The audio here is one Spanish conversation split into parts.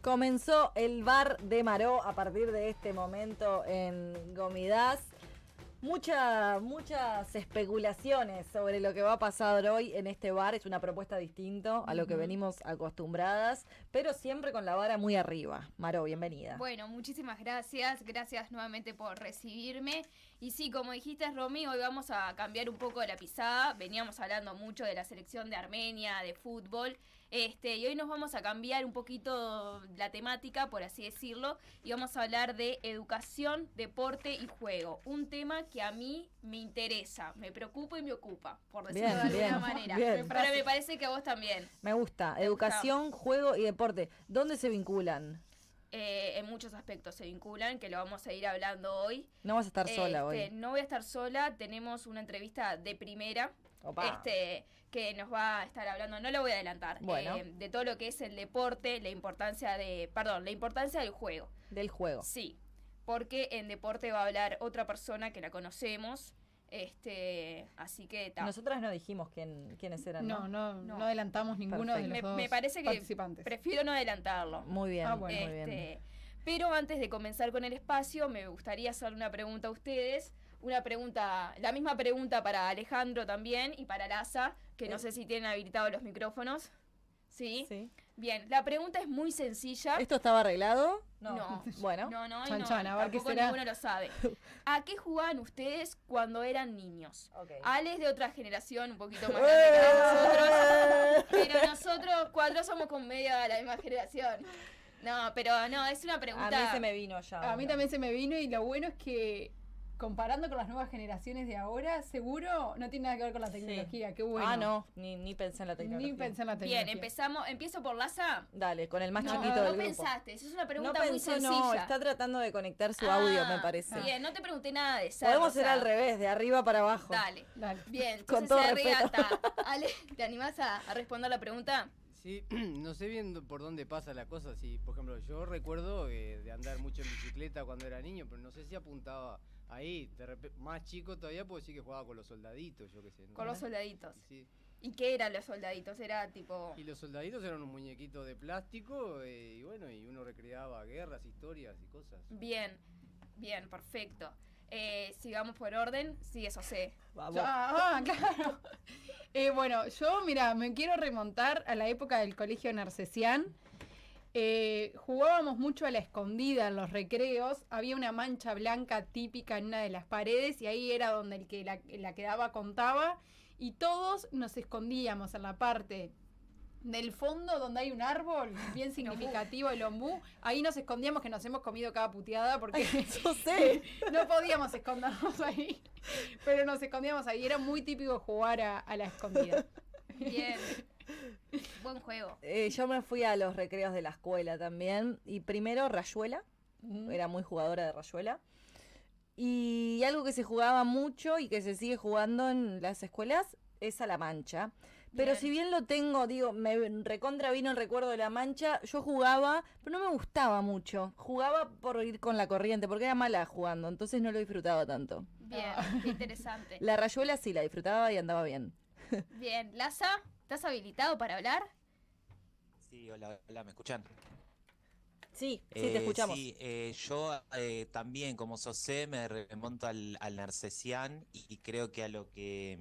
Comenzó el bar de Maró a partir de este momento en Gomidás. Muchas especulaciones sobre lo que va a pasar hoy en este bar. Es una propuesta distinta a lo que venimos acostumbradas, pero siempre con la vara muy arriba. Maró, bienvenida. Bueno, muchísimas gracias. Gracias nuevamente por recibirme. Y sí, como dijiste, Romy, hoy vamos a cambiar un poco la pisada. Veníamos hablando mucho de la selección de Armenia, de fútbol. Y hoy nos vamos a cambiar un poquito la temática, por así decirlo, y vamos a hablar de educación, deporte y juego. Un tema que a mí me interesa, me preocupa y me ocupa, por decirlo de alguna manera. Bien. Pero me parece que a vos también. Me gusta. Educación, juego y deporte. ¿Dónde se vinculan? En muchos aspectos se vinculan, que lo vamos a ir hablando hoy. No vas a estar sola hoy. No voy a estar sola, tenemos una entrevista de primera. Opa. Que nos va a estar hablando, no lo voy a adelantar, bueno. De todo lo que es el deporte, la importancia del juego. Del juego. Sí, porque en deporte va a hablar otra persona que la conocemos, así que Nosotras no dijimos quiénes eran, ¿no? No adelantamos ninguno de los dos me parece que participantes. prefiero no adelantarlo. Muy bien, bueno, muy bien. Pero antes de comenzar con el espacio, me gustaría hacer una pregunta a ustedes. La misma pregunta para Alejandro también y para Laza, que no sé si tienen habilitados los micrófonos. ¿Sí? Sí. Bien, la pregunta es muy sencilla. ¿Esto estaba arreglado? No. Bueno. No, Chan, chan, a ver qué tampoco será. ninguno lo sabe. ¿A qué jugaban ustedes cuando eran niños? Ok. Ale es de otra generación, un poquito más grande que nosotros, pero nosotros cuatro somos con medio de la misma generación. No, pero no, es una pregunta. A mí se me vino ya. A mí también se me vino, y lo bueno es que comparando con las nuevas generaciones de ahora, seguro no tiene nada que ver con la tecnología. Sí. Qué bueno. Ah, no, ni pensé en la tecnología. Ni pensé en la tecnología. Bien, empiezo por Laza. Dale, con el más No, chiquito no del grupo. pensaste, eso es una pregunta No muy pensó, sencilla. no, está tratando de conectar su audio, me parece. Bien, no te pregunté nada de eso. Podemos ser al revés, de arriba para abajo. Dale. Bien, Con entonces todo se respeto. regata. Ale, ¿te animás a responder la pregunta? Sí, no sé bien por dónde pasa la cosa. Si, por ejemplo, yo recuerdo de andar mucho en bicicleta cuando era niño, pero no sé si apuntaba ahí. Más chico todavía puedo decir que jugaba con los soldaditos, yo qué sé. ¿no? Con los soldaditos. Sí. ¿Y qué eran los soldaditos? Era tipo... Y los soldaditos eran un muñequito de plástico y bueno, y uno recreaba guerras, historias y cosas. Bien, perfecto. Sigamos por orden. Sí, eso sé. Vamos. Claro. Bueno, yo, mira, me quiero remontar a la época del colegio Narcesián. Jugábamos mucho a la escondida en los recreos. Había una mancha blanca típica en una de las paredes y ahí era donde el que la quedaba contaba. Y todos nos escondíamos en la parte del fondo donde hay un árbol bien significativo, el ombú. Ahí nos escondíamos, que nos hemos comido cada puteada porque Yo sé. no podíamos escondernos ahí, pero nos escondíamos ahí. Era muy típico jugar a la escondida. Bien. Buen juego. Yo me fui a los recreos de la escuela también. Y primero Rayuela. Era muy jugadora de Rayuela. Y algo que se jugaba mucho y que se sigue jugando en las escuelas es a la mancha. Pero si bien lo tengo, digo, me recontra vino el recuerdo de la mancha, yo jugaba, pero no me gustaba mucho. Jugaba por ir con la corriente, porque era mala jugando, entonces no lo disfrutaba tanto. Bien, qué interesante. La Rayuela sí, la disfrutaba y andaba bien. Bien, Laza, ¿estás habilitado para hablar? Sí, hola, ¿me escuchan? Sí, te escuchamos. Sí, yo también, como Sosé, me remonto al Narcesián y creo que a lo que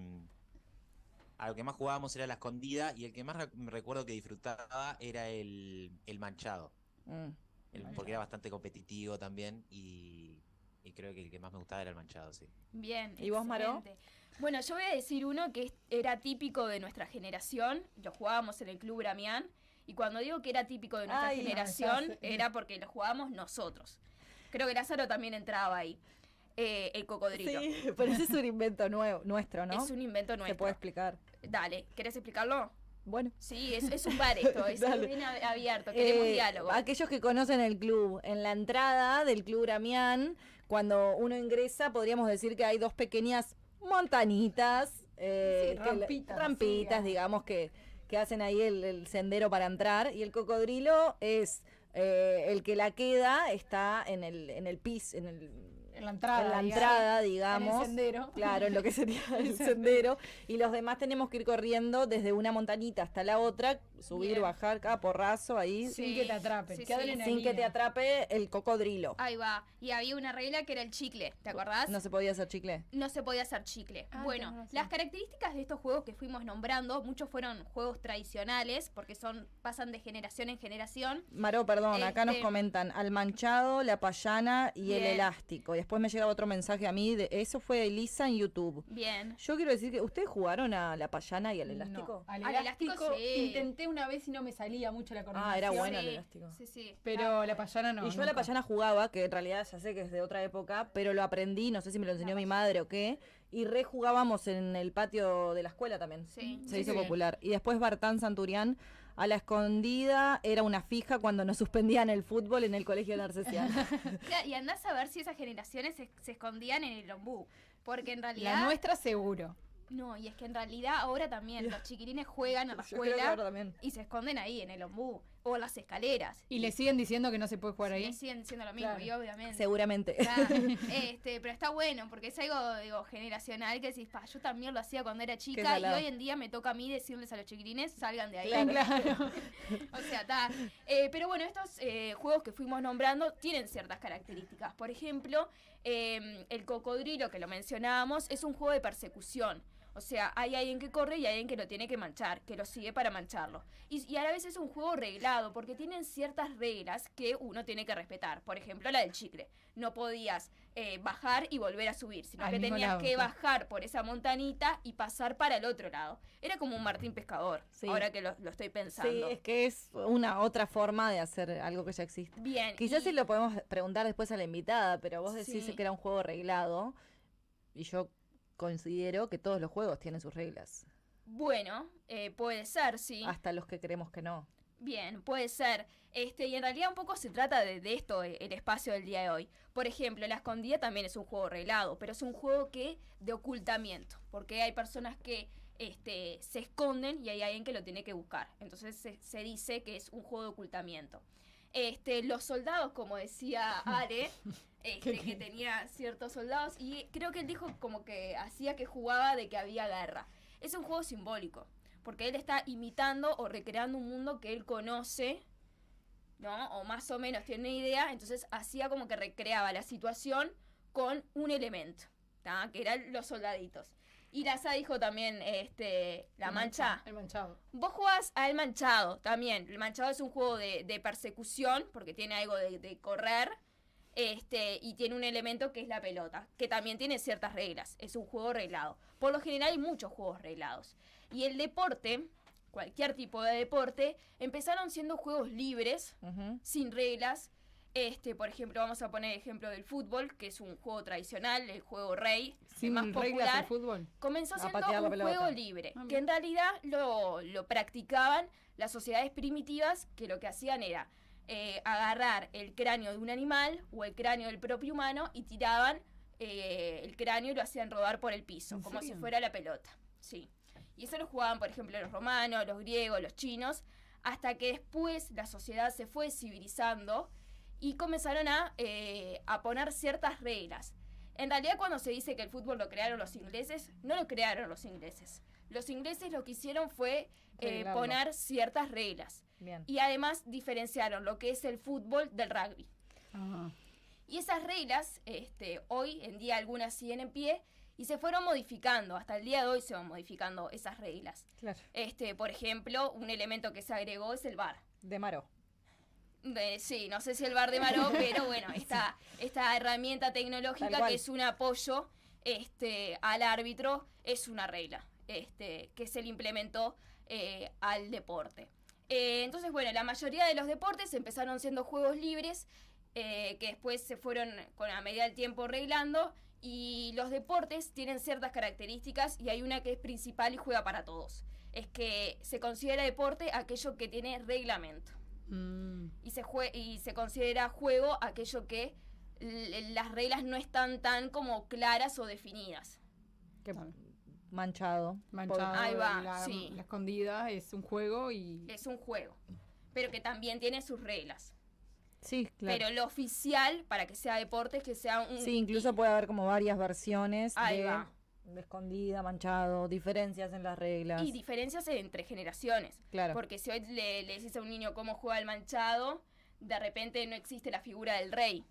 más jugábamos era la escondida, y el que más recuerdo que disfrutaba era el manchado. Porque era bastante competitivo también, y creo que el que más me gustaba era el manchado, sí. Bien. ¿Y vos, Maró? excelente. Bueno, yo voy a decir uno que era típico de nuestra generación. Lo jugábamos en el Club Bramián. Y cuando digo que era típico de nuestra generación, ya sé. era porque lo jugábamos nosotros. Creo que Lázaro también entraba ahí. El cocodrilo. Sí, pero ese es un invento nuestro, ¿no? Es un invento nuestro. Se puede explicar. Dale, ¿querés explicarlo? Bueno. Sí, es un bar esto, es Dale. bien abierto, queremos diálogo. Aquellos que conocen el club, en la entrada del Club Bramián, cuando uno ingresa, podríamos decir que hay dos pequeñas montañitas, rampitas, digamos, que hacen ahí el sendero para entrar, y el cocodrilo es el que la queda, está en el piso, En la entrada, digamos. En el sendero. Claro, en lo que sería el sendero. Y los demás tenemos que ir corriendo desde una montañita hasta la otra, subir, Bien. bajar, cada porrazo ahí, Sí. Sin que te atrapen. Sí, Qué sí. adrenalina. sin que te atrape el cocodrilo. Ahí va. Y había una regla que era el chicle, ¿te acordás? No se podía hacer chicle. No se podía hacer chicle. Ah, Bueno, tenés razón. las características de estos juegos que fuimos nombrando, muchos fueron juegos tradicionales, porque pasan de generación en generación. Maro, perdón, acá nos Este- comentan al manchado, la payana y el Bien. elástico. Y después me llega otro mensaje a mí, eso fue Elisa en YouTube. Bien. Yo quiero decir que, ¿ustedes jugaron a la payana y al elástico? No, al Al elástico elástico sí. intenté una vez y no me salía mucho la coordinación. Era bueno Sí, el elástico. Sí, sí. Pero la payana no. Y yo a la nunca. payana jugaba, que en realidad ya sé que es de otra época, pero lo aprendí, no sé si me lo enseñó mi madre o qué, y rejugábamos en el patio de la escuela también. Sí. Se Sí, hizo sí. popular. Y después Bartán Santurián, a la escondida, era una fija cuando nos suspendían el fútbol en el colegio narcesiano. Claro, y andás a ver si esas generaciones se escondían en el ombú. Porque en realidad. La nuestra seguro. No, y es que en realidad ahora también los chiquilines juegan a la Yo creo que escuela ahora también. y se esconden ahí en el ombú o en las escaleras. Y le siguen diciendo que no se puede jugar Y ahí. siguen diciendo lo mismo, Claro. y obviamente. Seguramente. Claro, pero está bueno, porque es algo, digo, generacional que decís, yo también lo hacía cuando era Qué chica y salado. hoy en día me toca a mí decirles a los chiquilines, salgan de ahí. Claro. O sea, está. Pero bueno, estos juegos que fuimos nombrando tienen ciertas características. Por ejemplo, el cocodrilo, que lo mencionábamos, es un juego de persecución. O sea, hay alguien que corre y hay alguien que lo tiene que manchar, que lo sigue para mancharlo. Y a la vez es un juego reglado, porque tienen ciertas reglas que uno tiene que respetar. Por ejemplo, la del chicle. No podías bajar y volver a subir, sino Al que mismo tenías lado, que sí. bajar por esa montanita y pasar para el otro lado. Era como un Martín Pescador, Sí. ahora que lo estoy pensando. Sí, es que es una otra forma de hacer algo que ya existe. Bien. Quizás y- se lo podemos preguntar después a la invitada, pero vos decís Sí. que era un juego reglado y yo considero que todos los juegos tienen sus reglas, Bueno, puede ser, sí. hasta los que creemos que no. Bien, puede ser. Y en realidad un poco se trata de esto, el espacio del día de hoy. Por ejemplo, la escondida también es un juego reglado, pero es un juego de ocultamiento, porque hay personas que se esconden y hay alguien que lo tiene que buscar. Entonces se dice que es un juego de ocultamiento. Los soldados, como decía Ale, que tenía ciertos soldados, y creo que él dijo como que hacía que jugaba de que había guerra. Es un juego simbólico, porque él está imitando o recreando un mundo que él conoce, ¿no? O más o menos tiene una idea, entonces hacía como que recreaba la situación con un elemento, ¿tá? Que eran los soldaditos. Y Laza dijo también, la mancha. El manchado. Vos jugás al manchado también. El manchado es un juego de persecución, porque tiene algo de correr, y tiene un elemento que es la pelota, que también tiene ciertas reglas. Es un juego reglado. Por lo general hay muchos juegos reglados. Y el deporte, cualquier tipo de deporte, empezaron siendo juegos libres, Ujú. sin reglas. Por ejemplo, vamos a poner el ejemplo del fútbol, que es un juego tradicional, el juego rey, el Sin más reglas popular. el fútbol. Comenzó A siendo patear la un pelota. juego libre, Ah, que bien. en realidad lo practicaban las sociedades primitivas, que lo que hacían era agarrar el cráneo de un animal o el cráneo del propio humano y tiraban el cráneo y lo hacían rodar por el piso, ¿En como si serio? fuera la pelota. Sí. Y eso lo jugaban, por ejemplo, los romanos, los griegos, los chinos, hasta que después la sociedad se fue civilizando y comenzaron a poner ciertas reglas. En realidad, cuando se dice que el fútbol lo crearon los ingleses, no lo crearon los ingleses. Los ingleses lo que hicieron fue Reglarlo. poner ciertas reglas. Bien. Y además diferenciaron lo que es el fútbol del rugby. Ajá. Y esas reglas, hoy en día algunas siguen en pie y se fueron modificando. Hasta el día de hoy se van modificando esas reglas. Claro. Por ejemplo, un elemento que se agregó es el VAR. De Maro. Sí, no sé si el VAR de Maró, pero bueno, esta herramienta Tal tecnológica cual. que es un apoyo al árbitro, es una regla que se le implementó al deporte. Entonces, bueno, la mayoría de los deportes empezaron siendo juegos libres, que después se fueron a medida del tiempo arreglando, y los deportes tienen ciertas características y hay una que es principal y juega para todos. Es que se considera deporte aquello que tiene reglamento. Mm. Y se considera juego aquello que las reglas no están tan como claras o definidas. Que Está bien. manchado. Manchado. Ahí va, la, sí. la escondida es un juego y. Es un juego, pero que también tiene sus reglas. Sí, claro. Pero lo oficial para que sea deporte es que sea un... Sí, incluso puede haber como varias versiones Ahí de va. De escondida, manchado, diferencias en las reglas. Y diferencias entre generaciones. Claro. Porque si hoy le decís a un niño cómo juega el manchado, de repente no existe la figura del rey.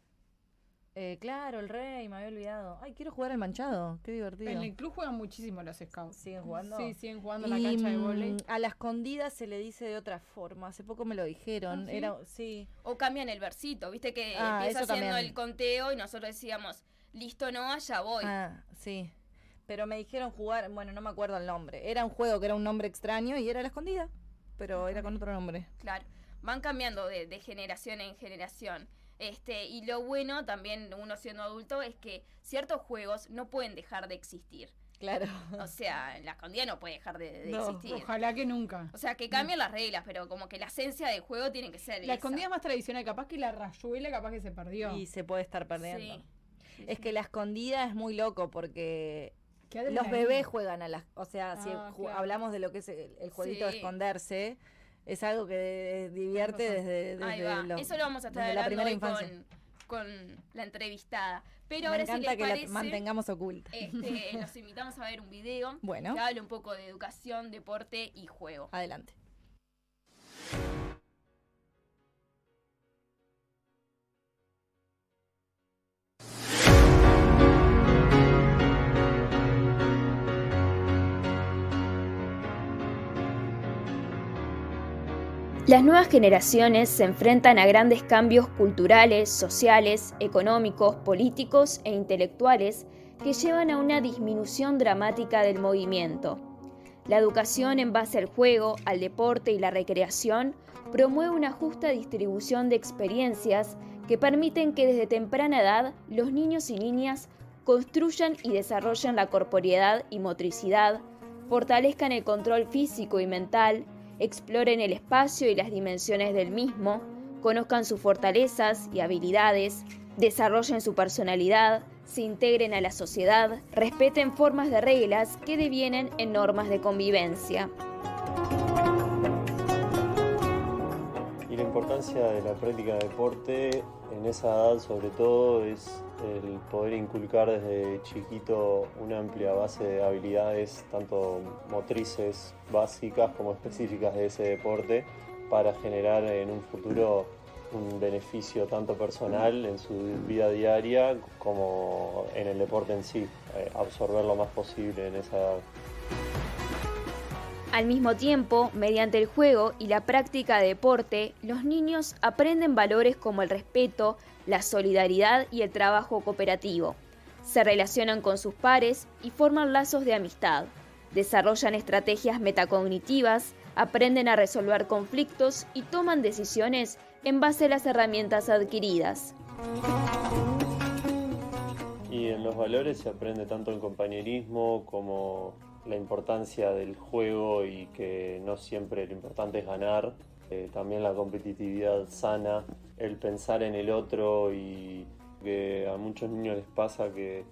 Claro, el rey, me había olvidado. Ay, quiero jugar al manchado, qué divertido. En el club juegan muchísimo los scouts. ¿Siguen jugando? Sí, siguen jugando en la cancha de vóley. A la escondida se le dice de otra forma. Hace poco me lo dijeron. ¿Ah, sí? Sí. O cambian el versito, viste que Ah, empieza eso haciendo también. el conteo y nosotros decíamos, listo, no, allá voy. Ah, sí. Pero me dijeron jugar, bueno, no me acuerdo el nombre. Era un juego que era un nombre extraño y era la escondida, pero era con otro nombre. Claro, van cambiando de generación en generación. Y lo bueno también, uno siendo adulto, es que ciertos juegos no pueden dejar de existir. Claro. O sea, la escondida no puede dejar de No, existir. Ojalá que nunca. O sea, que cambien las reglas, pero como que la esencia del juego tiene que ser La esa. escondida es más tradicional, capaz que la rayuela capaz que se perdió. Y se puede estar perdiendo. Sí. Sí, Es sí. que la escondida es muy loco porque Queda los ahí. bebés juegan a las... O sea, si Ah, claro. hablamos de lo que es el jueguito de Sí. esconderse, es algo que divierte Tenés razón. desde Ahí va. los- Eso lo vamos a estar desde la hablando primera hoy infancia. con la entrevistada. Pero Me ahora si encanta les que parece, la mantengamos oculta. los invitamos a ver un video Bueno, que habla un poco de educación, deporte y juego. adelante. Las nuevas generaciones se enfrentan a grandes cambios culturales, sociales, económicos, políticos e intelectuales que llevan a una disminución dramática del movimiento. La educación en base al juego, al deporte y la recreación promueve una justa distribución de experiencias que permiten que desde temprana edad los niños y niñas construyan y desarrollen la corporeidad y motricidad, fortalezcan el control físico y mental, exploren el espacio y las dimensiones del mismo, conozcan sus fortalezas y habilidades, desarrollen su personalidad, se integren a la sociedad, respeten formas de reglas que devienen en normas de convivencia. Y la importancia de la práctica de deporte en esa edad sobre todo es el poder inculcar desde chiquito una amplia base de habilidades, tanto motrices básicas como específicas de ese deporte, para generar en un futuro un beneficio tanto personal en su vida diaria como en el deporte en sí, absorber lo más posible en esa edad. Al mismo tiempo, mediante el juego y la práctica de deporte, los niños aprenden valores como el respeto, la solidaridad y el trabajo cooperativo. Se relacionan con sus pares y forman lazos de amistad. Desarrollan estrategias metacognitivas, aprenden a resolver conflictos y toman decisiones en base a las herramientas adquiridas. Y en los valores se aprende tanto el compañerismo como la importancia del juego y que no siempre lo importante es ganar. También la competitividad sana, el pensar en el otro, y que a muchos niños les pasa que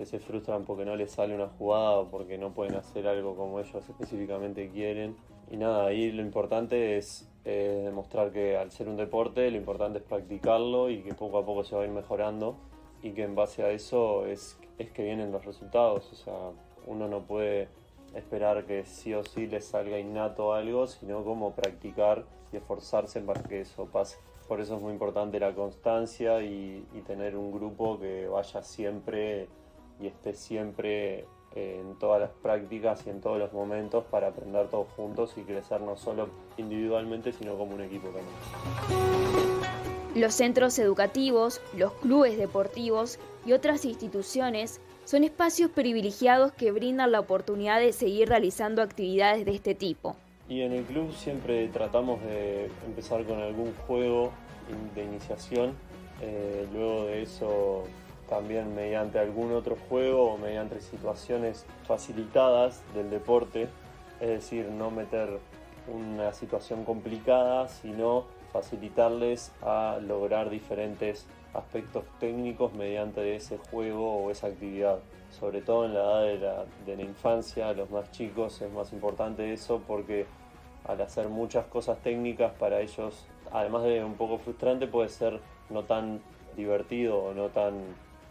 se frustran porque no les sale una jugada o porque no pueden hacer algo como ellos específicamente quieren. Y nada, ahí lo importante es demostrar que al ser un deporte lo importante es practicarlo y que poco a poco se va a ir mejorando, y que en base a eso es que vienen los resultados. O sea, uno no puede esperar que sí o sí les salga innato algo, sino como practicar y esforzarse para que eso pase. Por eso es muy importante la constancia y tener un grupo que vaya siempre y esté siempre en todas las prácticas y en todos los momentos para aprender todos juntos y crecer no solo individualmente, sino como un equipo también. Los centros educativos, los clubes deportivos y otras instituciones son espacios privilegiados que brindan la oportunidad de seguir realizando actividades de este tipo. Y en el club siempre tratamos de empezar con algún juego de iniciación, luego de eso también mediante algún otro juego o mediante situaciones facilitadas del deporte, es decir, no meter una situación complicada, sino facilitarles a lograr diferentes aspectos técnicos mediante ese juego o esa actividad. Sobre todo en la edad de la infancia, los más chicos, es más importante eso, porque al hacer muchas cosas técnicas para ellos, además de un poco frustrante, puede ser no tan divertido o no tan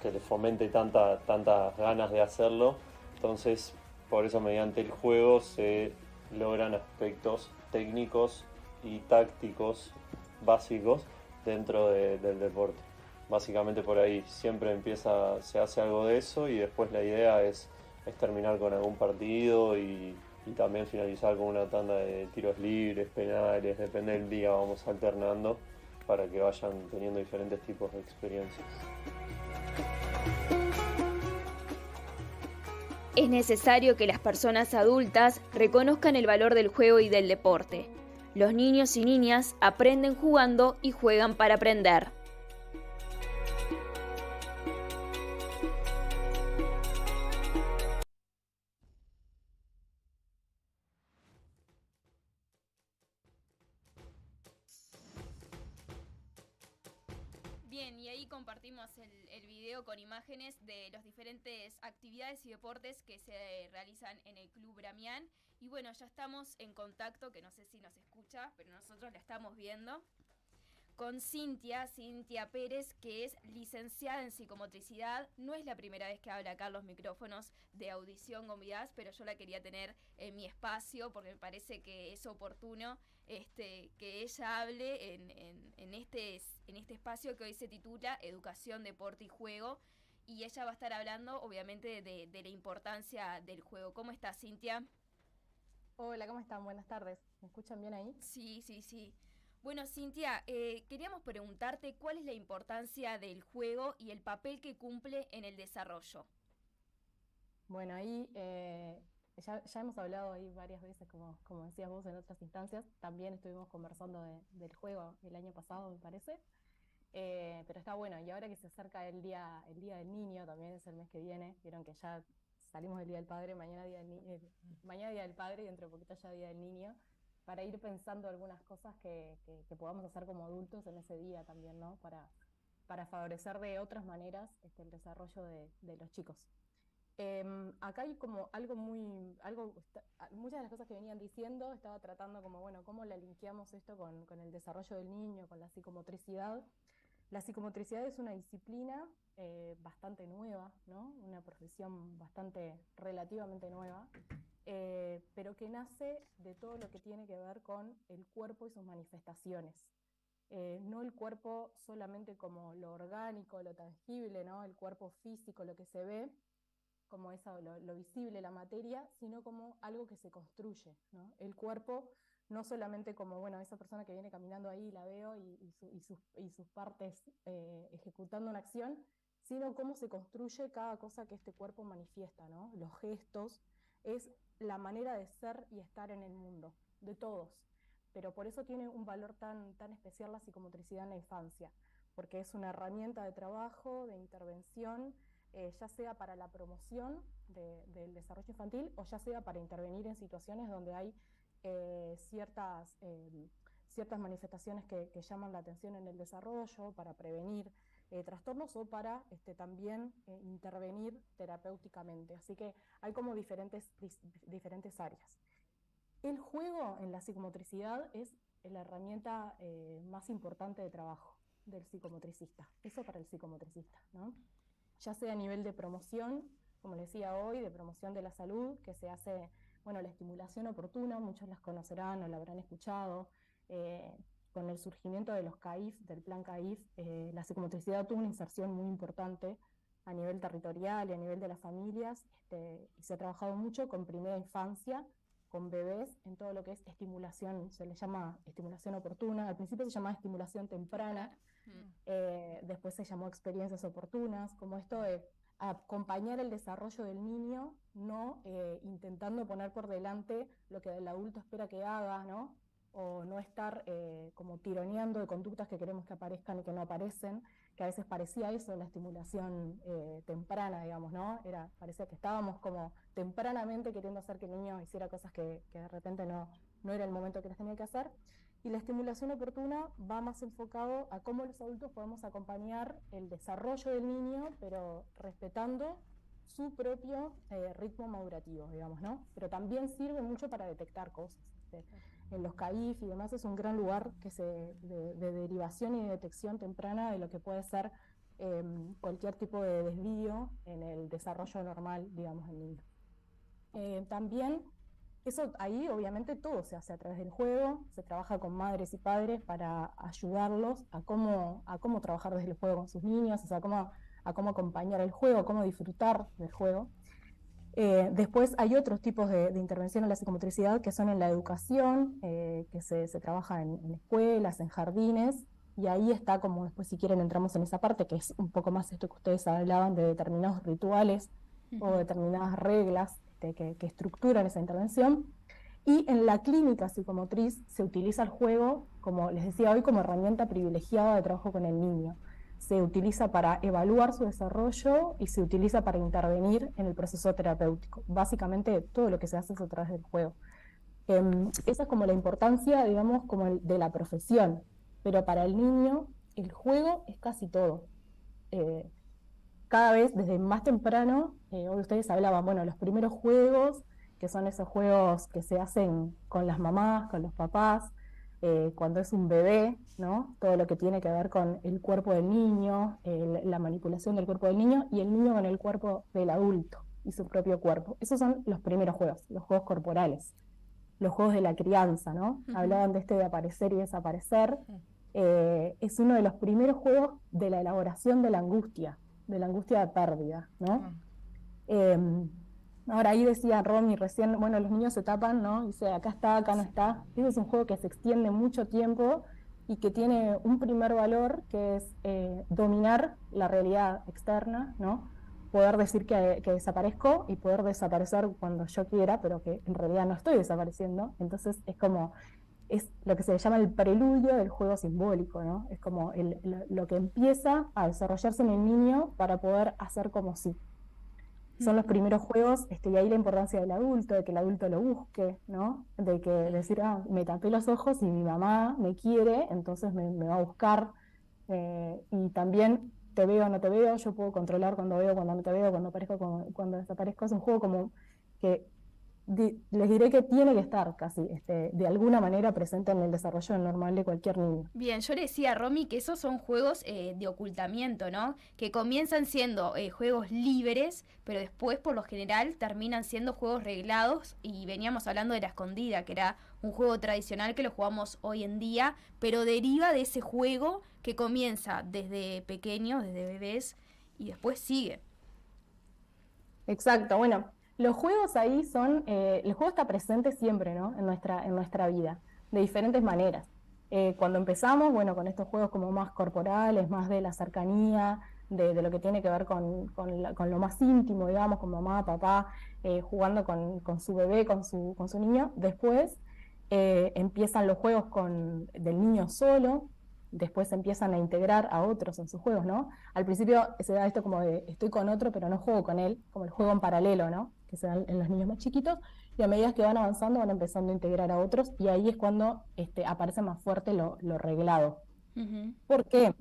que les fomente tantas ganas de hacerlo, Entonces, por eso mediante el juego se logran aspectos técnicos y tácticos básicos dentro del deporte. Básicamente por ahí siempre se hace algo de eso y después la idea es terminar con algún partido y también finalizar con una tanda de tiros libres, penales, depende del día, vamos alternando para que vayan teniendo diferentes tipos de experiencias. Es necesario que las personas adultas reconozcan el valor del juego y del deporte. Los niños y niñas aprenden jugando y juegan para aprender. Bien, y ahí compartimos el video con imágenes de las diferentes actividades y deportes que se realizan en el Club Bramián. Y bueno, ya estamos en contacto, que no sé si nos escucha, pero nosotros la estamos viendo, con Cintia Pérez, que es licenciada en psicomotricidad. No es la primera vez que habla acá en los micrófonos de Audición con Vidas, pero yo la quería tener en mi espacio porque me parece que es oportuno que ella hable en este espacio que hoy se titula Educación, Deporte y Juego. Y ella va a estar hablando, obviamente, de la importancia del juego. ¿Cómo estás, Cintia? Hola, ¿cómo están? Buenas tardes. ¿Me escuchan bien ahí? Sí. Bueno, Cintia, queríamos preguntarte cuál es la importancia del juego y el papel que cumple en el desarrollo. Bueno, ahí ya hemos hablado ahí varias veces, como decías vos en otras instancias. También estuvimos conversando del juego el año pasado, me parece. Pero está bueno, y ahora que se acerca el día del niño, también es el mes que viene, vieron que ya salimos del Día del Padre, mañana Día del Padre y dentro de poquito ya Día del Niño, para ir pensando algunas cosas que podamos hacer como adultos en ese día también, ¿no? Para favorecer de otras maneras el desarrollo de los chicos. Acá hay como muchas de las cosas que venían diciendo, estaba tratando como, bueno, cómo la linkeamos esto con el desarrollo del niño, con la psicomotricidad. La psicomotricidad es una disciplina bastante nueva, ¿no? Una profesión relativamente nueva, pero que nace de todo lo que tiene que ver con el cuerpo y sus manifestaciones. No el cuerpo solamente como lo orgánico, lo tangible, ¿no? El cuerpo físico, lo que se ve, como lo visible, la materia, sino como algo que se construye, ¿no? El cuerpo no solamente como, bueno, esa persona que viene caminando ahí, la veo, y sus partes ejecutando una acción, sino cómo se construye cada cosa que este cuerpo manifiesta, ¿no? Los gestos, es la manera de ser y estar en el mundo, de todos. Pero por eso tiene un valor tan especial la psicomotricidad en la infancia, porque es una herramienta de trabajo, de intervención, ya sea para la promoción del desarrollo infantil o ya sea para intervenir en situaciones donde hay ciertas manifestaciones que llaman la atención en el desarrollo, para prevenir trastornos o para también intervenir terapéuticamente. Así que hay como diferentes áreas. El juego en la psicomotricidad es la herramienta más importante de trabajo del psicomotricista. Eso para el psicomotricista, ¿no? Ya sea a nivel de promoción, como les decía hoy, de promoción de la salud, que se hace, bueno, la estimulación oportuna, muchos las conocerán o la habrán escuchado. Con el surgimiento de los CAIF, del plan CAIF, la psicomotricidad tuvo una inserción muy importante a nivel territorial y a nivel de las familias, y se ha trabajado mucho con primera infancia, con bebés, en todo lo que es estimulación, se le llama estimulación oportuna. Al principio se llamaba estimulación temprana, después se llamó experiencias oportunas, como esto de acompañar el desarrollo del niño, no intentando poner por delante lo que el adulto espera que haga, ¿no? O no estar como tironeando de conductas que queremos que aparezcan y que no aparecen, que a veces parecía eso la estimulación temprana, digamos, ¿no? Parecía que estábamos como tempranamente queriendo hacer que el niño hiciera cosas que de repente no era el momento que las tenía que hacer. Y la estimulación oportuna va más enfocado a cómo los adultos podemos acompañar el desarrollo del niño, pero respetando su propio ritmo madurativo, digamos, ¿no? Pero también sirve mucho para detectar cosas. En los CAIF y demás es un gran lugar de derivación y de detección temprana de lo que puede ser cualquier tipo de desvío en el desarrollo normal, digamos, del niño. También, eso ahí obviamente todo se hace a través del juego, se trabaja con madres y padres para ayudarlos a cómo trabajar desde el juego con sus niños, o sea, a cómo acompañar el juego, cómo disfrutar del juego. Después hay otros tipos de intervención en la psicomotricidad que son en la educación, que se trabaja en escuelas, en jardines, y ahí está como después, si quieren, entramos en esa parte, que es un poco más esto que ustedes hablaban de determinados rituales o determinadas reglas que estructuran esa intervención. Y en la clínica psicomotriz se utiliza el juego, como les decía hoy, como herramienta privilegiada de trabajo con el niño. Se utiliza para evaluar su desarrollo y se utiliza para intervenir en el proceso terapéutico. Básicamente todo lo que se hace es a través del juego. Esa es como la importancia, digamos, como de la profesión. Pero para el niño el juego es casi todo. Cada vez desde más temprano, hoy ustedes hablaban, bueno, los primeros juegos, que son esos juegos que se hacen con las mamás, con los papás, cuando es un bebé, ¿no? Todo lo que tiene que ver con el cuerpo del niño, la manipulación del cuerpo del niño y el niño con el cuerpo del adulto y su propio cuerpo. Esos son los primeros juegos, los juegos corporales, los juegos de la crianza, ¿no? Hablaban de de aparecer y desaparecer. Es uno de los primeros juegos de la elaboración de la angustia de pérdida, ¿no? Ahora ahí decía Romy recién, bueno, los niños se tapan, ¿no? Dice, acá está, acá no está. Ese es un juego que se extiende mucho tiempo y que tiene un primer valor, que es dominar la realidad externa, ¿no? Poder decir que desaparezco y poder desaparecer cuando yo quiera, pero que en realidad no estoy desapareciendo. Entonces es lo que se llama el preludio del juego simbólico, ¿no? Es como lo que empieza a desarrollarse en el niño para poder hacer como sí. Son los primeros juegos, y ahí la importancia del adulto, de que el adulto lo busque, ¿no? De que decir, me tapé los ojos y mi mamá me quiere, entonces me va a buscar. Y también te veo o no te veo, yo puedo controlar cuando veo, cuando no te veo, cuando aparezco, cuando desaparezco. Es un juego como que les diré que tiene que estar casi de alguna manera presente en el desarrollo normal de cualquier niño. Bien, yo le decía a Romy que esos son juegos de ocultamiento, ¿no? Que comienzan siendo juegos libres, pero después por lo general terminan siendo juegos reglados, y veníamos hablando de la escondida, que era un juego tradicional que lo jugamos hoy en día, pero deriva de ese juego que comienza desde pequeños, desde bebés, y después sigue. Exacto, bueno. Los juegos ahí el juego está presente siempre, ¿no? En nuestra vida, de diferentes maneras. Cuando empezamos, bueno, con estos juegos como más corporales, más de la cercanía, de lo que tiene que ver con lo más íntimo, digamos, con mamá, papá, jugando con su bebé, con su niño. Después empiezan los juegos del niño solo, después empiezan a integrar a otros en sus juegos, ¿no? Al principio se da esto como de estoy con otro pero no juego con él, como el juego en paralelo, ¿no? Que se dan en los niños más chiquitos, y a medida que van avanzando van empezando a integrar a otros, y ahí es cuando aparece más fuerte lo reglado. ¿Por qué?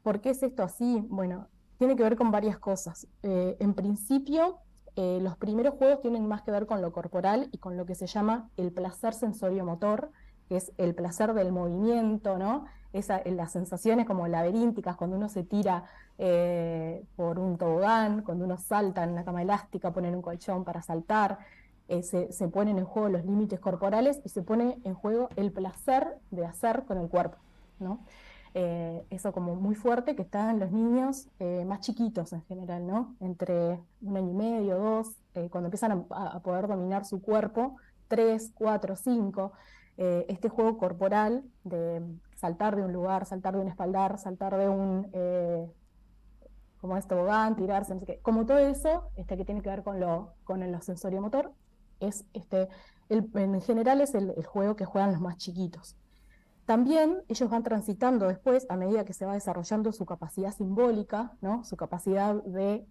¿Por qué es esto así? Bueno, tiene que ver con varias cosas. En principio, los primeros juegos tienen más que ver con lo corporal y con lo que se llama el placer sensorio-motor, que es el placer del movimiento, ¿no? Las sensaciones como laberínticas, cuando uno se tira por un tobogán, cuando uno salta en una cama elástica, ponen un colchón para saltar, se ponen en juego los límites corporales y se pone en juego el placer de hacer con el cuerpo, ¿no? Eso como muy fuerte que está en los niños más chiquitos en general, ¿no? Entre 1 año y medio, 2, cuando empiezan a poder dominar su cuerpo, 3, 4, 5, este juego corporal de saltar de un lugar, saltar de un espaldar, saltar de un como es tobogán, tirarse, no sé qué, como todo eso que tiene que ver con lo sensorio-motor, es en general es el juego que juegan los más chiquitos. También ellos van transitando después, a medida que se va desarrollando su capacidad simbólica, ¿no? Su capacidad de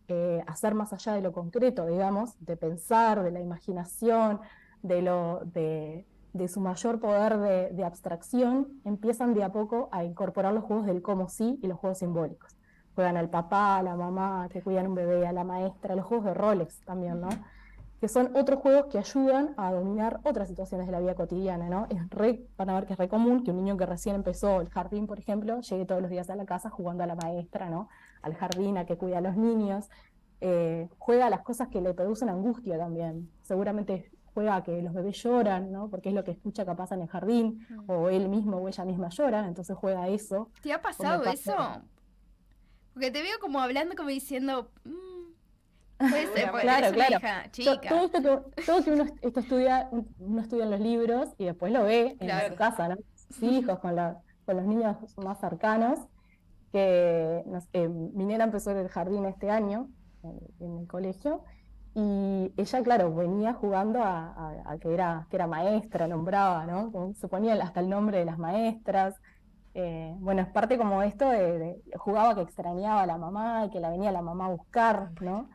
hacer más allá de lo concreto, digamos, de pensar, de la imaginación, de su mayor poder de abstracción, empiezan de a poco a incorporar los juegos del cómo sí y los juegos simbólicos. Juegan al papá, a la mamá, que cuidan un bebé, a la maestra, los juegos de roles también, ¿no? Que son otros juegos que ayudan a dominar otras situaciones de la vida cotidiana, ¿no? Van a ver que es re común que un niño que recién empezó el jardín, por ejemplo, llegue todos los días a la casa jugando a la maestra, ¿no? Al jardín, a que cuida a los niños. juega a las cosas que le producen angustia también. Seguramente juega a que los bebés lloran, ¿no? Porque es lo que escucha capaz en el jardín, o él mismo o ella misma llora, entonces juega a eso. ¿Te ha pasado eso? Porque te veo como hablando, como diciendo... puede ser, porque Claro, eres una claro. hija chica. Todo que uno estudia en los libros y después lo ve en su casa, ¿no? Sus hijos, con los niños más cercanos, que mi nena empezó en el jardín este año, en el colegio, y ella, claro, venía jugando a que era maestra, nombraba, ¿no? Como se ponía hasta el nombre de las maestras. Bueno, es parte como esto jugaba que extrañaba a la mamá y que la venía la mamá a buscar, ¿no?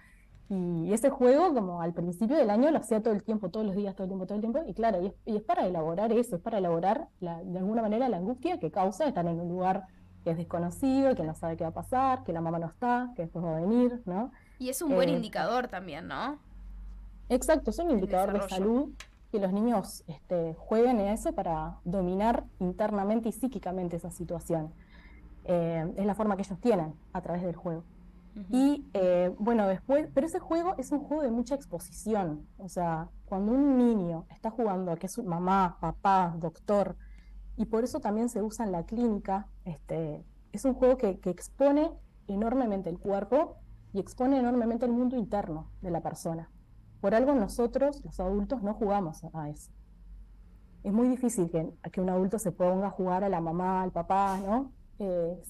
Y ese juego, como al principio del año, lo hacía todo el tiempo, todos los días, todo el tiempo, y claro, y es para elaborar eso, es para elaborar de alguna manera la angustia que causa estar en un lugar que es desconocido, que no sabe qué va a pasar, que la mamá no está, que después va a venir, ¿no? Y es un buen indicador también, ¿no? Exacto, es un indicador de desarrollo. salud que los niños jueguen en eso para dominar internamente y psíquicamente esa situación. Es la forma que ellos tienen a través del juego. Y bueno, después, pero ese juego es un juego de mucha exposición. O sea, cuando un niño está jugando a que es su mamá, papá, doctor, y por eso también se usa en la clínica, es un juego que expone enormemente el cuerpo y expone enormemente el mundo interno de la persona. Por algo nosotros, los adultos, no jugamos a eso. Es muy difícil que un adulto se ponga a jugar a la mamá, al papá, ¿no?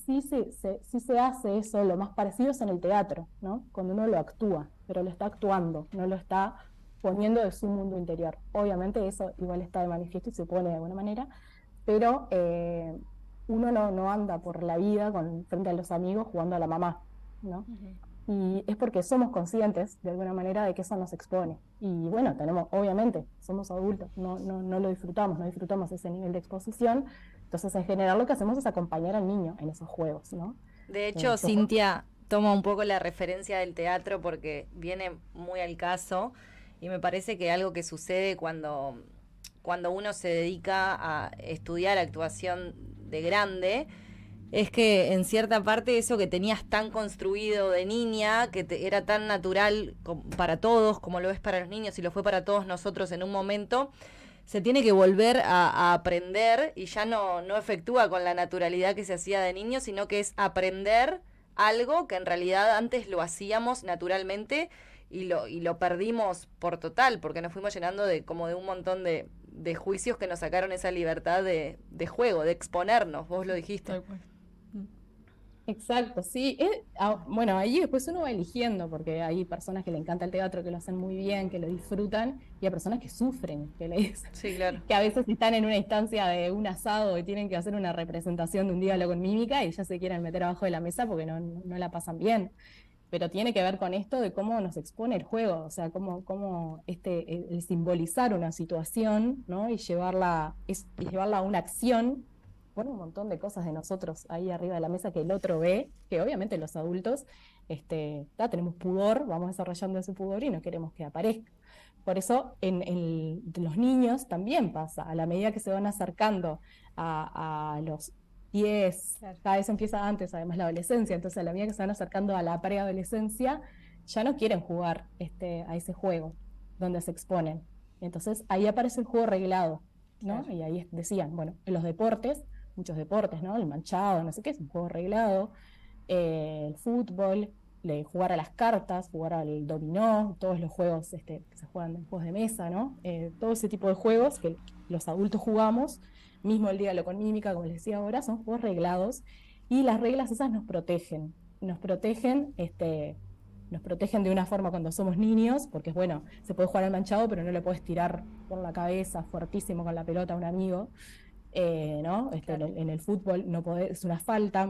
Sí se hace eso, lo más parecido es en el teatro, ¿no? Cuando uno lo actúa, pero lo está actuando, no lo está poniendo de su mundo interior. Obviamente eso igual está de manifiesto y se pone de alguna manera, pero uno no anda por la vida frente a los amigos jugando a la mamá, ¿no? Y es porque somos conscientes de alguna manera de que eso nos expone. Y bueno, obviamente, somos adultos, no lo disfrutamos, no disfrutamos ese nivel de exposición. Entonces, en general, lo que hacemos es acompañar al niño en esos juegos, ¿no? De hecho, Cintia toma un poco la referencia del teatro porque viene muy al caso y me parece que algo que sucede cuando uno se dedica a estudiar actuación de grande es que en cierta parte eso que tenías tan construido de niña, que era tan natural para todos como lo es para los niños y lo fue para todos nosotros en un momento, se tiene que volver a aprender y ya no efectúa con la naturalidad que se hacía de niño, sino que es aprender algo que en realidad antes lo hacíamos naturalmente y lo perdimos por total, porque nos fuimos llenando de un montón de juicios que nos sacaron esa libertad de juego, de exponernos, vos lo dijiste. Exacto, sí. Bueno, ahí después uno va eligiendo, porque hay personas que le encanta el teatro, que lo hacen muy bien, que lo disfrutan, y hay personas que sufren, sí, claro, que a veces están en una instancia de un asado y tienen que hacer una representación de un diálogo con mímica y ya se quieren meter abajo de la mesa porque no la pasan bien. Pero tiene que ver con esto de cómo nos expone el juego, o sea, cómo el simbolizar una situación, ¿no? Y llevarla a una acción. Bueno, un montón de cosas de nosotros ahí arriba de la mesa que el otro ve, que obviamente los adultos tenemos pudor, vamos desarrollando ese pudor y no queremos que aparezca. Por eso en los niños también pasa, a la medida que se van acercando a los 10, cada vez empieza antes además la adolescencia, entonces a la medida que se van acercando a la preadolescencia, ya no quieren jugar a ese juego donde se exponen. Entonces ahí aparece el juego reglado, ¿no? Claro. Y ahí decían, bueno, en los deportes, muchos deportes, ¿no? El manchado, no sé qué, es un juego reglado, el fútbol, jugar a las cartas, jugar al dominó, todos los juegos que se juegan en juegos de mesa, ¿no? Todo ese tipo de juegos que los adultos jugamos, mismo el diálogo con mímica, como les decía ahora, son juegos reglados, y las reglas esas nos protegen de una forma cuando somos niños, porque es bueno, se puede jugar al manchado, pero no le puedes tirar por la cabeza fuertísimo con la pelota a un amigo, ¿no? Claro. En el fútbol no podés, es una falta,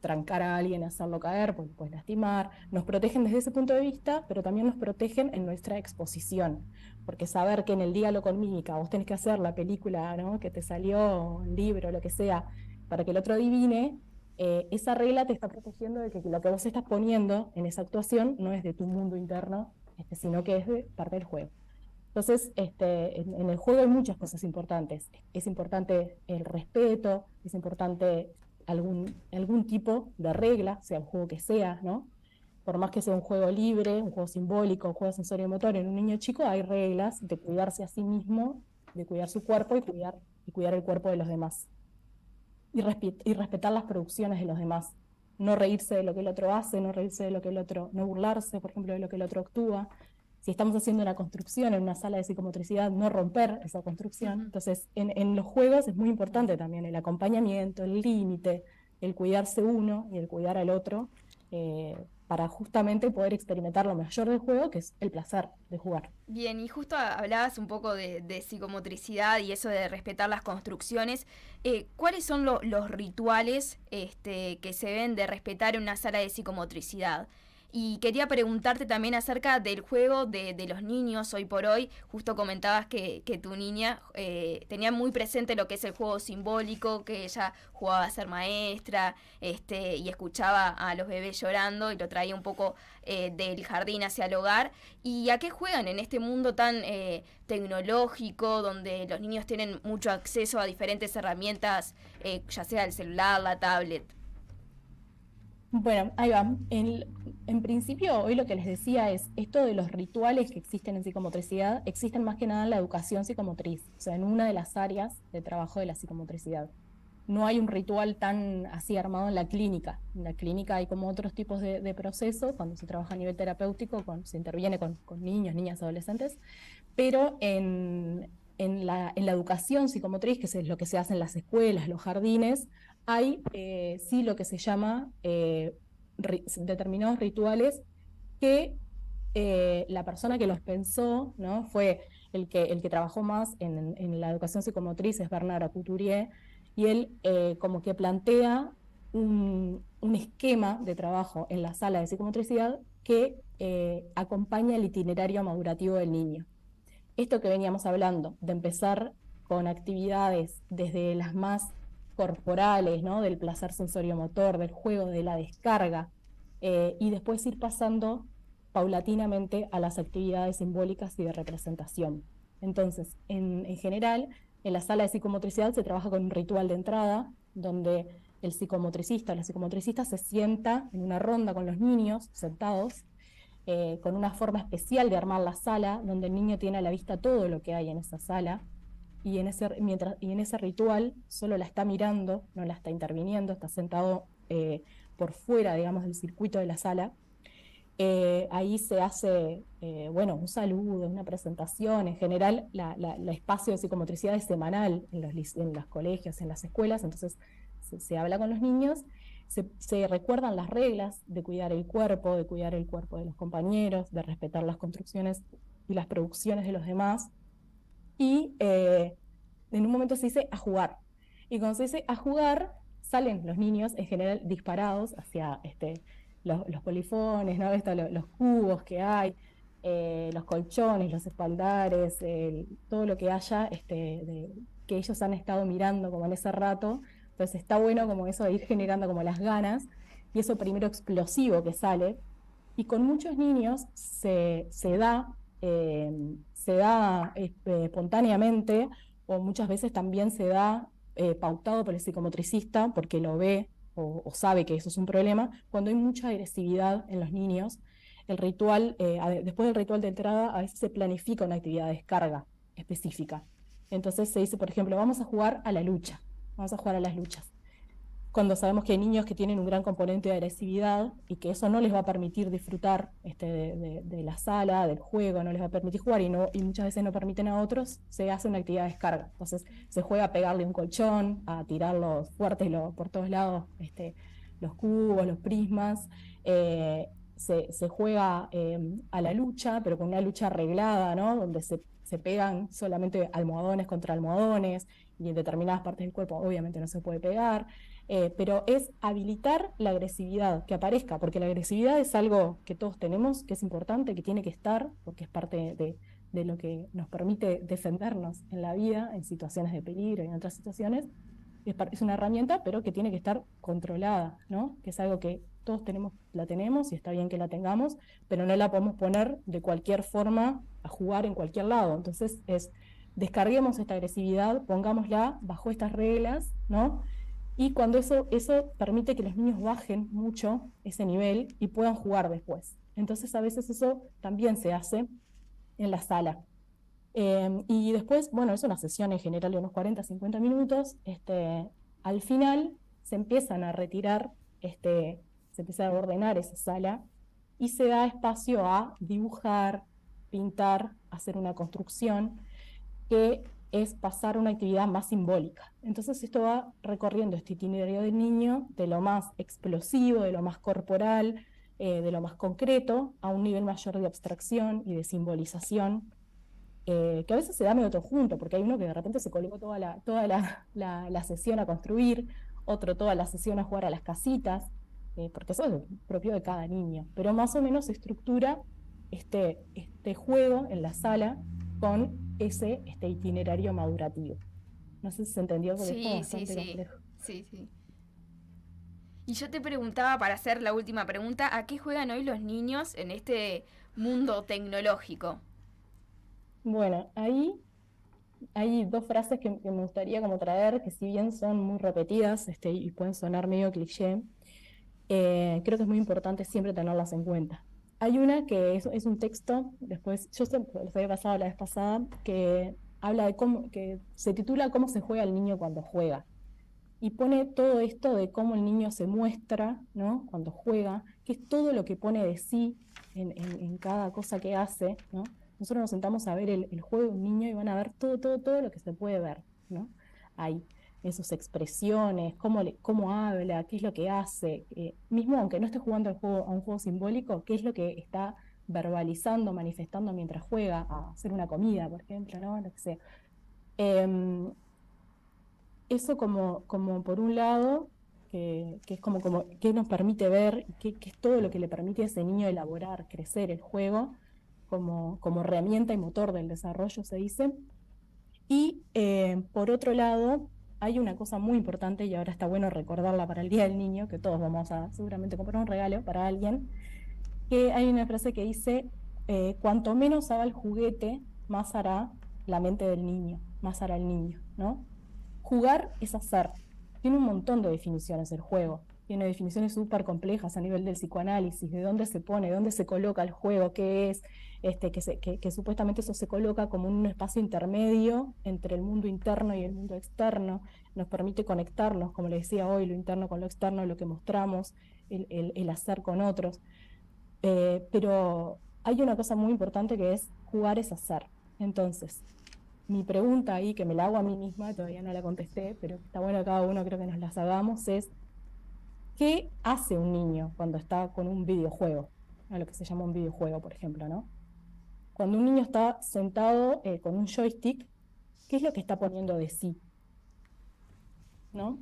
trancar a alguien, hacerlo caer, pues puedes lastimar. Nos protegen desde ese punto de vista, pero también nos protegen en nuestra exposición, porque saber que en el diálogo con mímica vos tenés que hacer la película, ¿no? Que te salió, un libro, lo que sea, para que el otro adivine, esa regla te está protegiendo de que lo que vos estás poniendo en esa actuación no es de tu mundo interno, sino que es de parte del juego. Entonces, en el juego hay muchas cosas importantes. Es importante el respeto, es importante algún tipo de regla, sea el juego que sea, ¿no? por más que sea un juego libre, un juego simbólico, un juego sensorio-motor, en un niño chico hay reglas de cuidarse a sí mismo, de cuidar su cuerpo y cuidar el cuerpo de los demás. Y respetar las producciones de los demás. No reírse de lo que el otro hace, no reírse de lo que el otro, no burlarse, por ejemplo, de lo que el otro actúa. Si estamos haciendo una construcción en una sala de psicomotricidad, no romper esa construcción. Entonces, en los juegos es muy importante también el acompañamiento, el límite, el cuidarse uno y el cuidar al otro, para justamente poder experimentar lo mayor del juego, que es el placer de jugar. Bien, y justo hablabas un poco de psicomotricidad y eso de respetar las construcciones. ¿Cuáles son los rituales que se deben de respetar en una sala de psicomotricidad? Y quería preguntarte también acerca del juego de los niños hoy por hoy. Justo comentabas que tu niña tenía muy presente lo que es el juego simbólico, que ella jugaba a ser maestra, y escuchaba a los bebés llorando y lo traía un poco del jardín hacia el hogar. ¿Y a qué juegan en este mundo tan tecnológico, donde los niños tienen mucho acceso a diferentes herramientas, ya sea el celular, la tablet? Bueno, ahí va. En principio, hoy lo que les decía es, esto de los rituales que existen en psicomotricidad, existen más que nada en la educación psicomotriz, o sea, en una de las áreas de trabajo de la psicomotricidad. No hay un ritual tan así armado en la clínica. En la clínica hay como otros tipos de procesos, cuando se trabaja a nivel terapéutico, se interviene con niños, niñas, adolescentes, pero en la educación psicomotriz, que es lo que se hace en las escuelas, los jardines, hay sí lo que se llama determinados rituales que la persona que los pensó, ¿no? Fue el que trabajó más en la educación psicomotriz, es Bernard Couturier, y él como que plantea un esquema de trabajo en la sala de psicomotricidad que acompaña el itinerario madurativo del niño. Esto que veníamos hablando, de empezar con actividades desde las más corporales, ¿no? Del placer sensorio-motor, del juego, de la descarga, y después ir pasando paulatinamente a las actividades simbólicas y de representación. Entonces, en general, en la sala de psicomotricidad se trabaja con un ritual de entrada, donde el psicomotricista o la psicomotricista se sienta en una ronda con los niños sentados, con una forma especial de armar la sala, donde el niño tiene a la vista todo lo que hay en esa sala, y en ese ritual solo la está mirando, no la está interviniendo, está sentado por fuera, digamos, del circuito de la sala. Ahí se hace, un saludo, una presentación. En general, el espacio de psicomotricidad es semanal en los colegios, en las escuelas, entonces se habla con los niños, se recuerdan las reglas de cuidar el cuerpo de los compañeros, de respetar las construcciones y las producciones de los demás. Y en un momento se dice a jugar. Y cuando se dice a jugar, salen los niños en general disparados hacia los polifones, ¿no? Los cubos que hay, los colchones, los espaldares, todo lo que haya que ellos han estado mirando como en ese rato. Entonces está bueno como eso de ir generando como las ganas, y eso primero explosivo que sale. Y con muchos niños se da espontáneamente, o muchas veces también se da pautado por el psicomotricista porque lo ve o sabe que eso es un problema, cuando hay mucha agresividad en los niños. El ritual, después del ritual de entrada, a veces se planifica una actividad de descarga específica. Entonces se dice, por ejemplo, vamos a jugar a la lucha, vamos a jugar a las luchas. Cuando sabemos que hay niños que tienen un gran componente de agresividad y que eso no les va a permitir disfrutar de la sala, del juego, no les va a permitir jugar, y muchas veces no permiten a otros, se hace una actividad de descarga. Entonces se juega a pegarle un colchón, a tirarlos fuertes por todos lados, los cubos, los prismas, se juega a la lucha, pero con una lucha arreglada, ¿no? Donde se pegan solamente almohadones contra almohadones, y en determinadas partes del cuerpo obviamente no se puede pegar. Pero es habilitar la agresividad, que aparezca, porque la agresividad es algo que todos tenemos, que es importante, que tiene que estar, porque es parte de lo que nos permite defendernos en la vida, en situaciones de peligro y en otras situaciones. Es una herramienta, pero que tiene que estar controlada, ¿no? Que es algo que todos la tenemos y está bien que la tengamos, pero no la podemos poner de cualquier forma a jugar en cualquier lado. Entonces descarguemos esta agresividad, pongámosla bajo estas reglas, ¿no? Y cuando eso permite que los niños bajen mucho ese nivel y puedan jugar después. Entonces a veces eso también se hace en la sala. Y después, bueno, es una sesión en general de unos 40, 50 minutos. Al final se empiezan a retirar, se empieza a ordenar esa sala y se da espacio a dibujar, pintar, hacer una construcción, que es pasar a una actividad más simbólica. Entonces esto va recorriendo este itinerario del niño de lo más explosivo, de lo más corporal, de lo más concreto, a un nivel mayor de abstracción y de simbolización, que a veces se da medio todo junto, porque hay uno que de repente se colocó toda la sesión a construir, otro toda la sesión a jugar a las casitas, porque eso es propio de cada niño, pero más o menos se estructura este juego en la sala con este itinerario madurativo. No sé si se entendió, porque es como bastante complejo. Sí. Y yo te preguntaba, para hacer la última pregunta, ¿a qué juegan hoy los niños en este mundo tecnológico? Bueno, ahí hay dos frases que me gustaría como traer, que si bien son muy repetidas y pueden sonar medio cliché, creo que es muy importante siempre tenerlas en cuenta. Hay una que es un texto, después, yo les había pasado la vez pasada, que habla de que se titula ¿Cómo se juega el niño cuando juega? Y pone todo esto de cómo el niño se muestra, ¿no? Cuando juega, que es todo lo que pone de sí en cada cosa que hace, ¿no? Nosotros nos sentamos a ver el juego de un niño y van a ver todo lo que se puede ver, ¿no? Ahí, en sus expresiones, cómo habla, qué es lo que hace, mismo aunque no esté jugando a un juego simbólico, qué es lo que está verbalizando, manifestando mientras juega, a hacer una comida, por ejemplo, ¿no? Lo que sea. Eso como por un lado, que es como que nos permite ver, que es todo lo que le permite a ese niño elaborar, crecer el juego, como herramienta y motor del desarrollo, se dice. Y por otro lado, hay una cosa muy importante, y ahora está bueno recordarla para el Día del Niño, que todos vamos a seguramente comprar un regalo para alguien, que hay una frase que dice, cuanto menos haga el juguete, más hará la mente del niño, más hará el niño, ¿no? Jugar es hacer. Tiene un montón de definiciones el juego. Tiene definiciones súper complejas a nivel del psicoanálisis, de dónde se pone, dónde se coloca el juego, qué es, que supuestamente eso se coloca como un espacio intermedio entre el mundo interno y el mundo externo, nos permite conectarnos, como le decía hoy, lo interno con lo externo, lo que mostramos, el hacer con otros. Pero hay una cosa muy importante que es jugar es hacer. Entonces, mi pregunta ahí, que me la hago a mí misma, todavía no la contesté, pero está bueno que cada uno creo que nos las hagamos, es ¿qué hace un niño cuando está con un videojuego? A lo que se llama un videojuego, por ejemplo, ¿no? Cuando un niño está sentado con un joystick, ¿qué es lo que está poniendo de sí? ¿No?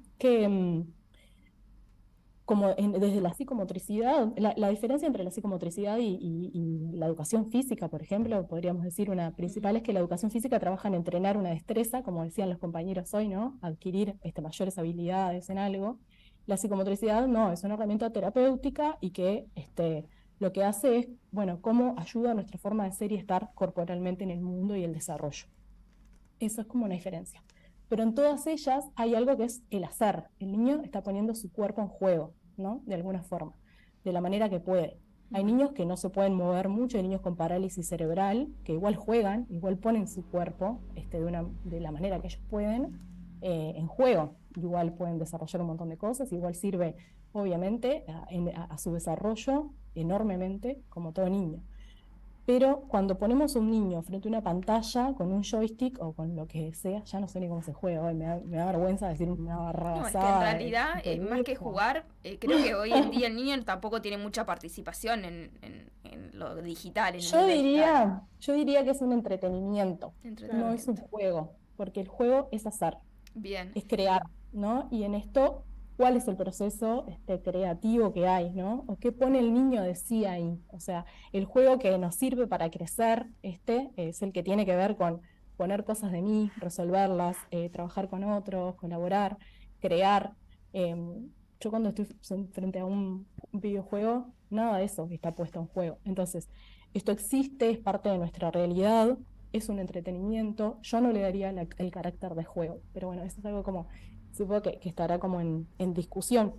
Desde la psicomotricidad, la diferencia entre la psicomotricidad y la educación física, por ejemplo, podríamos decir una principal, es que la educación física trabaja en entrenar una destreza, como decían los compañeros hoy, ¿no? Adquirir mayores habilidades en algo. La psicomotricidad no, es una herramienta terapéutica y que lo que hace es, bueno, cómo ayuda a nuestra forma de ser y estar corporalmente en el mundo y el desarrollo. Eso es como una diferencia. Pero en todas ellas hay algo que es el hacer. El niño está poniendo su cuerpo en juego, ¿no? De alguna forma, de la manera que puede. Hay niños que no se pueden mover mucho, hay niños con parálisis cerebral, que igual juegan, igual ponen su cuerpo de la manera que ellos pueden en juego. Igual pueden desarrollar un montón de cosas, igual sirve, obviamente, a su desarrollo enormemente, como todo niño. Pero cuando ponemos un niño frente a una pantalla con un joystick o con lo que sea, ya no sé ni cómo se juega hoy, me da vergüenza decir una barrabasada. No, es que en realidad, más que jugar, creo que hoy en día el niño tampoco tiene mucha participación en lo digital. Yo diría que es un entretenimiento, no es un juego, porque el juego es hacer, es crear, ¿no? Y en esto, ¿cuál es el proceso creativo que hay, ¿no? O qué pone el niño de sí ahí. O sea, el juego que nos sirve para crecer, es el que tiene que ver con poner cosas de mí, resolverlas, trabajar con otros, colaborar, crear. Yo cuando estoy frente a un videojuego, nada de eso está puesto en juego. Entonces, esto existe, es parte de nuestra realidad, es un entretenimiento. Yo no le daría el carácter de juego, pero bueno, eso es algo como supongo que estará como en discusión.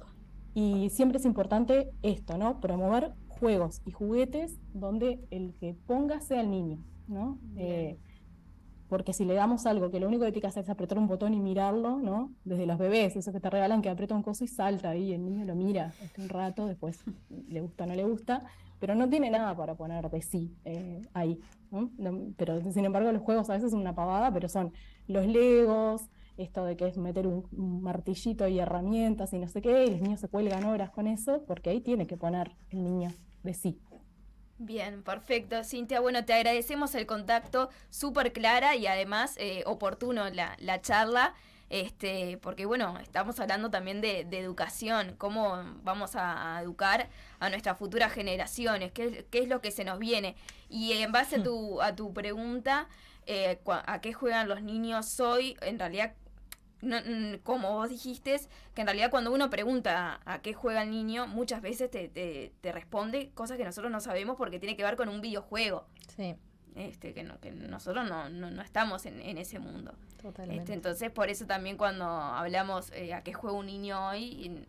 Y siempre es importante esto, ¿no? Promover juegos y juguetes donde el que ponga sea el niño, ¿no? Porque si le damos algo que lo único que tiene que hacer es apretar un botón y mirarlo, ¿no? Desde los bebés, eso que te regalan que aprieta un coso y salta ahí, el niño lo mira un rato, después le gusta o no le gusta, pero no tiene nada para poner de sí ahí, ¿no? Pero sin embargo los juegos a veces son una pavada, pero son los Legos, esto de que es meter un martillito y herramientas y no sé qué, y los niños se cuelgan horas con eso, porque ahí tiene que poner el niño de sí. Bien, perfecto, Cintia. Bueno, te agradecemos el contacto, súper clara y además oportuno la charla, porque bueno, estamos hablando también de educación, cómo vamos a educar a nuestras futuras generaciones, qué es lo que se nos viene. Y en base a tu pregunta, ¿a qué juegan los niños hoy? En realidad, no, como vos dijiste, que en realidad cuando uno pregunta a qué juega el niño, muchas veces te responde cosas que nosotros no sabemos porque tiene que ver con un videojuego. Sí. Que nosotros no estamos en ese mundo. Totalmente. Entonces, por eso también cuando hablamos a qué juega un niño hoy,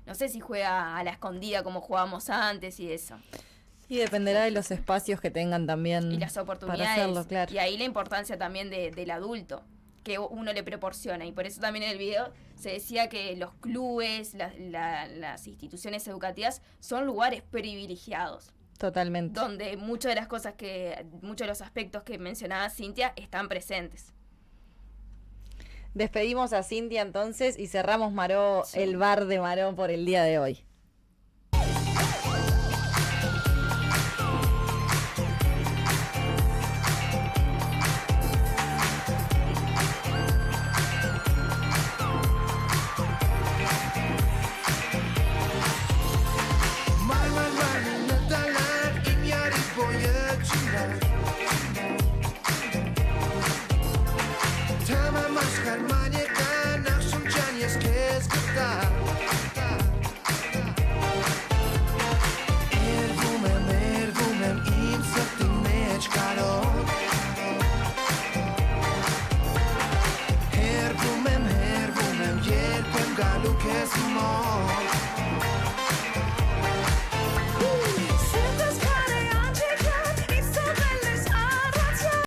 no sé si juega a la escondida como jugábamos antes y eso. Y dependerá de los espacios que tengan también. Y las oportunidades. Para hacerlo, claro. Y ahí la importancia también del adulto que uno le proporciona. Y por eso también en el video se decía que los clubes, las instituciones educativas son lugares privilegiados. Totalmente. Donde muchas de los aspectos que mencionaba Cintia están presentes. Despedimos a Cintia entonces y cerramos Maró, sí, el bar de Maró por el día de hoy. Hervumem, yerpem galuk es mo